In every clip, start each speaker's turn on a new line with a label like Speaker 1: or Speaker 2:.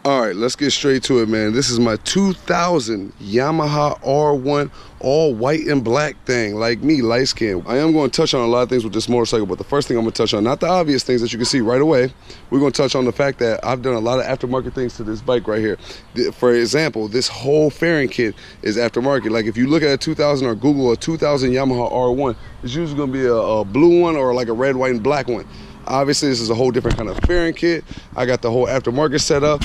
Speaker 1: All right, let's get straight to it, man. This is my 2000 Yamaha R1 all white and black thing, like me, light skin. I am going to touch on a lot of things with this motorcycle, but the first thing I'm going to touch on, not the obvious things that you can see right away, we're going to touch on the fact that I've done a lot of aftermarket things to this bike right here. For example, this whole fairing kit is aftermarket. Like if you look at a 2000 or Google a 2000 Yamaha R1, it's usually going to be a blue one or like a red, white, and black one. Obviously, this is a whole different kind of fairing kit. I got the whole aftermarket set up.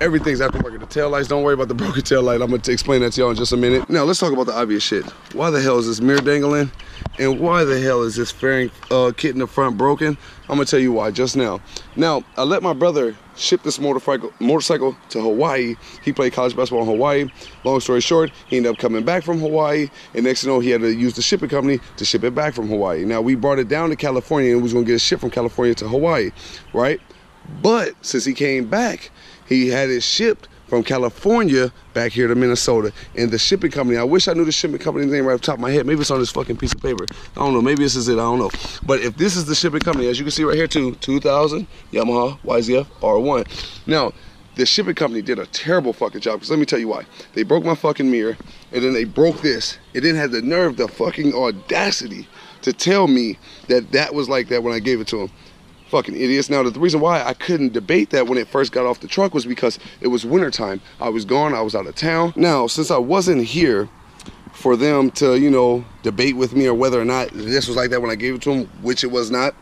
Speaker 1: Everything's aftermarket. The tail lights, don't worry about the broken tail light. I'm going to explain that to y'all in just a minute. Now, let's talk about the obvious shit. Why the hell is this mirror dangling? And why the hell is this fairing kit in the front broken? I'm going to tell you why just now. Now, I let my brother ship this motorcycle to Hawaii. He played college basketball in Hawaii. Long story short, he ended up coming back from Hawaii, and next thing you know, he had to use the shipping company to ship it back from Hawaii. Now, we brought it down to California, and we was going to get it shipped from California to Hawaii, right? But since he came back, he had it shipped from California back here to Minnesota. And the shipping company, I wish I knew the shipping company's name right off the top of my head. Maybe it's on this fucking piece of paper. I don't know. Maybe this is it. I don't know. But if this is the shipping company, as you can see right here too, 2000 Yamaha YZF R1. Now, the shipping company did a terrible fucking job, because let me tell you why. They broke my fucking mirror, and then they broke this. It didn't have the nerve, the fucking audacity to tell me that that was like that when I gave it to them. Fucking idiots. Now, the reason why I couldn't debate that when it first got off the truck was because it was wintertime. I was gone. I was out of town. Now, since I wasn't here for them to, you know, debate with me or whether or not this was like that when I gave it to them, which it was not,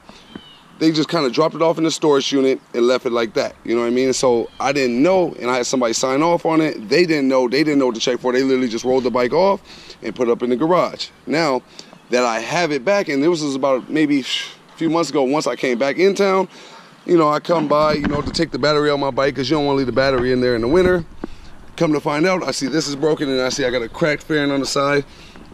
Speaker 1: they just kind of dropped it off in the storage unit and left it like that. You know what I mean? And so I didn't know, and I had somebody sign off on it. They didn't know. They didn't know what to check for. They literally just rolled the bike off and put it up in the garage. Now that I have it back, and this was about maybe few months ago, once I came back in town, you know, I come by, you know, to take the battery out of my bike, because you don't want to leave the battery in there in the winter. Come to find out, I see this is broken, and I see I got a cracked fairing on the side.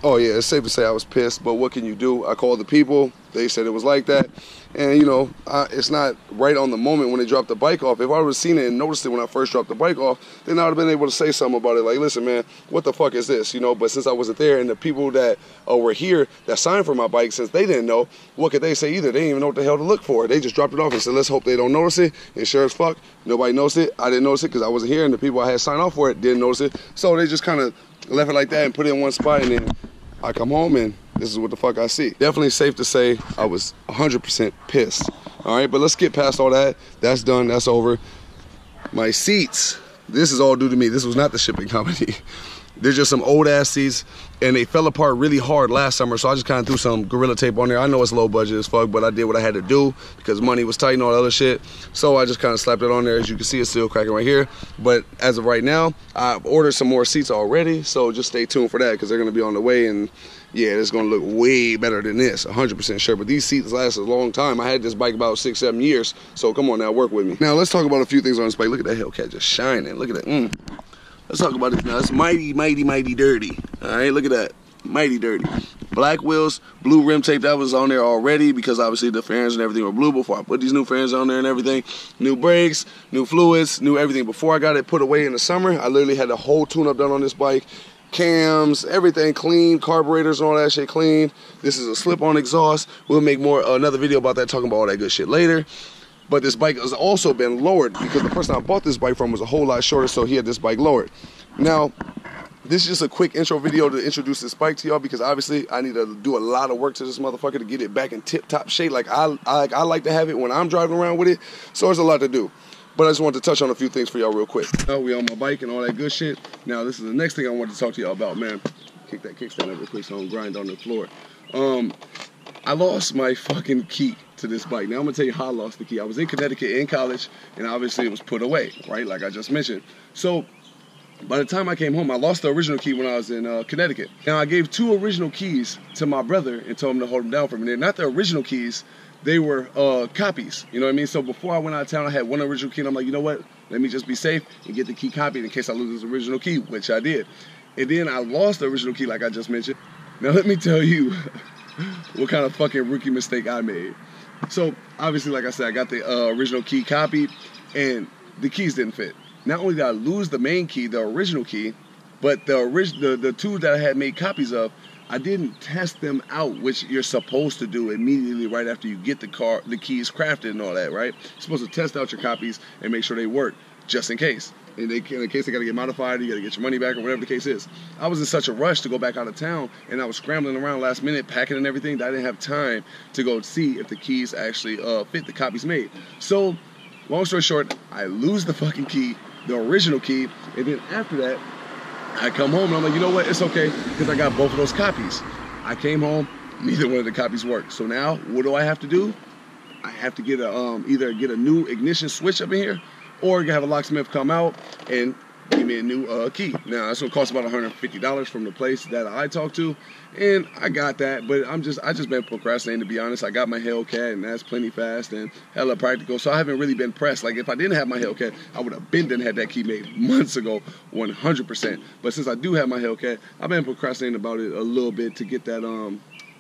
Speaker 1: Oh yeah, it's safe to say I was pissed, but what can you do? I called the people. They said it was like that. And you know, it's not right on the moment when they dropped the bike off. If I would have seen it and noticed it when I first dropped the bike off, then I would have been able to say something about it. Like, listen, man, what the fuck is this? You know, but since I wasn't there, and the people that were here that signed for my bike, since they didn't know, what could they say either? They didn't even know what the hell to look for. They just dropped it off and said, let's hope they don't notice it. And sure as fuck, nobody noticed it. I didn't notice it because I wasn't here, and the people I had signed off for it didn't notice it. So they just kind of left it like that and put it in one spot, and then I come home and this is what the fuck I see. Definitely safe to say I was 100% pissed. All right, but let's get past all that. That's done, that's over. My seats, this is all due to me. This was not the shipping company. They're just some old ass seats, and they fell apart really hard last summer, so I just kind of threw some Gorilla Tape on there. I know it's low budget as fuck, but I did what I had to do because money was tight and all that other shit. So I just kind of slapped it on there. As you can see, it's still cracking right here. But as of right now, I've ordered some more seats already, so just stay tuned for that, because they're going to be on the way, and yeah, it's going to look way better than this, 100% sure. But these seats last a long time. I had this bike about 6-7 years, so come on now, work with me. Now, let's talk about a few things on this bike. Look at that Hellcat just shining. Look at that. Let's talk about this now. It's mighty, mighty, mighty dirty. All right, look at that. Mighty dirty. Black wheels, blue rim tape. That was on there already because obviously the fairings and everything were blue before I put these new fairings on there and everything. New brakes, new fluids, new everything. Before I got it put away in the summer, I literally had the whole tune-up done on this bike. Cams, everything clean, carburetors and all that shit clean. This is a slip-on exhaust. We'll make another video about that, talking about all that good shit later. But this bike has also been lowered because the person I bought this bike from was a whole lot shorter, so he had this bike lowered. Now, this is just a quick intro video to introduce this bike to y'all, because obviously I need to do a lot of work to this motherfucker to get it back in tip-top shape. Like I like to have it when I'm driving around with it, so there's a lot to do. But I just wanted to touch on a few things for y'all real quick. Now we on my bike and all that good shit. Now this is the next thing I wanted to talk to y'all about, man. Kick that kickstand up real quick so I don't grind on the floor. I lost my fucking key to this bike. Now I'm gonna tell you how I lost the key. I was in Connecticut in college, and obviously it was put away, right? Like I just mentioned. So by the time I came home, I lost the original key when I was in Connecticut. Now I gave 2 original keys to my brother and told him to hold them down for me. They're not the original keys. They were copies, you know what I mean? So before I went out of town, I had 1 original key, and I'm like, you know what? Let me just be safe and get the key copied in case I lose this original key, which I did. And then I lost the original key, like I just mentioned. Now let me tell you what kind of fucking rookie mistake I made. So obviously, like I said, I got the original key copied, and the keys didn't fit. Not only did I lose the main key, the original key, but the 2 that I had made copies of, I didn't test them out, which you're supposed to do immediately right after you get the keys crafted and all that, right? You're supposed to test out your copies and make sure they work. just in case. In case they got to get modified, you got to get your money back or whatever the case is. I was in such a rush to go back out of town, and I was scrambling around last minute, packing and everything, that I didn't have time to go see if the keys actually fit the copies made. So, long story short, I lose the fucking key, the original key, and then after that, I come home and I'm like, you know what, it's okay, because I got both of those copies. I came home, neither one of the copies worked. So now, what do I have to do? I have to get a either get a new ignition switch up in here, or you have a locksmith come out and give me a new key. Now that's gonna cost about $150 from the place that I talked to, and I got that. But I just been procrastinating, to be honest. I got my Hellcat, and that's plenty fast and hella practical, so I haven't really been pressed. Like if I didn't have my Hellcat, I would have been done had that key made months ago, 100%. But since I do have my Hellcat, I've been procrastinating about it a little bit to get that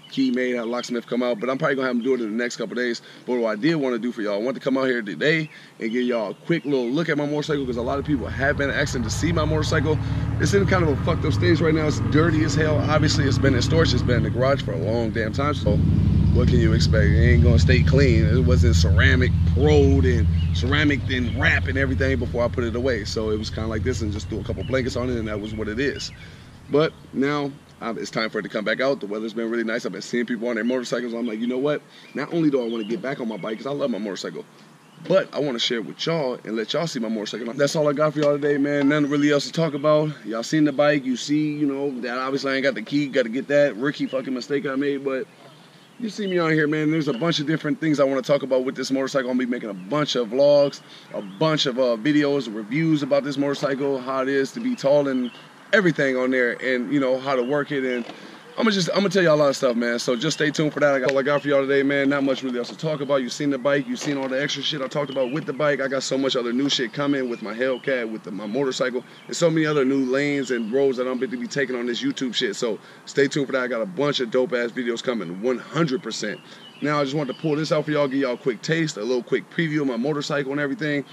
Speaker 1: key made, have a locksmith come out, but I'm probably gonna have him do it in the next couple days. But what I did want to do for y'all, I want to come out here today and give y'all a quick little look at my motorcycle, because a lot of people have been asking to see my motorcycle. It's in kind of a fucked up stage right now. It's dirty as hell. Obviously it's been in storage, it's been in the garage for a long damn time, so what can you expect? It ain't gonna stay clean. It wasn't ceramic rolled and ceramic then wrap and everything before I put it away, so it was kind of like this, and just threw a couple blankets on it, and that was what it is. But now it's time for it to come back out. The weather's been really nice. I've been seeing people on their motorcycles. I'm like, you know what? Not only do I want to get back on my bike, because I love my motorcycle, but I want to share it with y'all and let y'all see my motorcycle. That's all I got for y'all today, man. Nothing really else to talk about. Y'all seen the bike. You see, you know, that obviously I ain't got the key. Got to get that rookie fucking mistake I made, but you see me on here, man. There's a bunch of different things I want to talk about with this motorcycle. I'm going to be making a bunch of vlogs, a bunch of videos, reviews about this motorcycle, how it is to be tall and everything on there, and you know how to work it, and I'm gonna tell y'all a lot of stuff, man. So just stay tuned for that. I got all I got for y'all today, man. Not much really else to talk about. You seen the bike, you seen all the extra shit I talked about with the bike. I got so much other new shit coming with my Hellcat, with my motorcycle, and so many other new lanes and roads that I'm going to be taking on this YouTube shit. So stay tuned for that. I got a bunch of dope ass videos coming, 100%. Now I just wanted to pull this out for y'all, give y'all a quick taste, a little quick preview of my motorcycle and everything.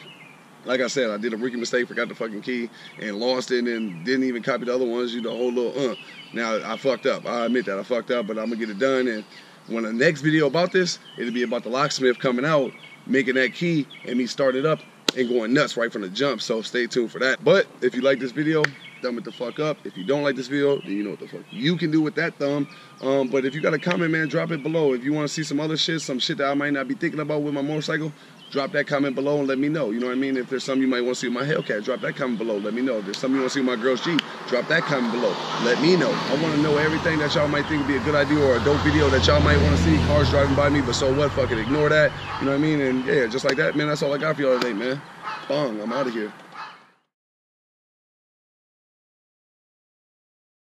Speaker 1: Like I said, I did a rookie mistake, forgot the fucking key, and lost it, and didn't even copy the other ones, you know, the whole little Now, I fucked up. I admit that I fucked up, but I'm going to get it done, and when the next video about this, it'll be about the locksmith coming out, making that key, and me starting it up and going nuts right from the jump, so stay tuned for that. But if you like this video, thumb it the fuck up. If you don't like this video, then you know what the fuck you can do with that thumb. But if you got a comment, man, drop it below. If you want to see some other shit, some shit that I might not be thinking about with my motorcycle, drop that comment below and let me know. You know what I mean? If there's something you might want to see with my Hellcat, drop that comment below. Let me know. If there's something you want to see with my girl's Jeep, drop that comment below. Let me know. I want to know everything that y'all might think would be a good idea, or a dope video that y'all might want to see. Cars driving by me, but so what? Fucking ignore that. You know what I mean? And yeah, just like that, man, that's all I got for y'all today, man. Bong, I'm out of here.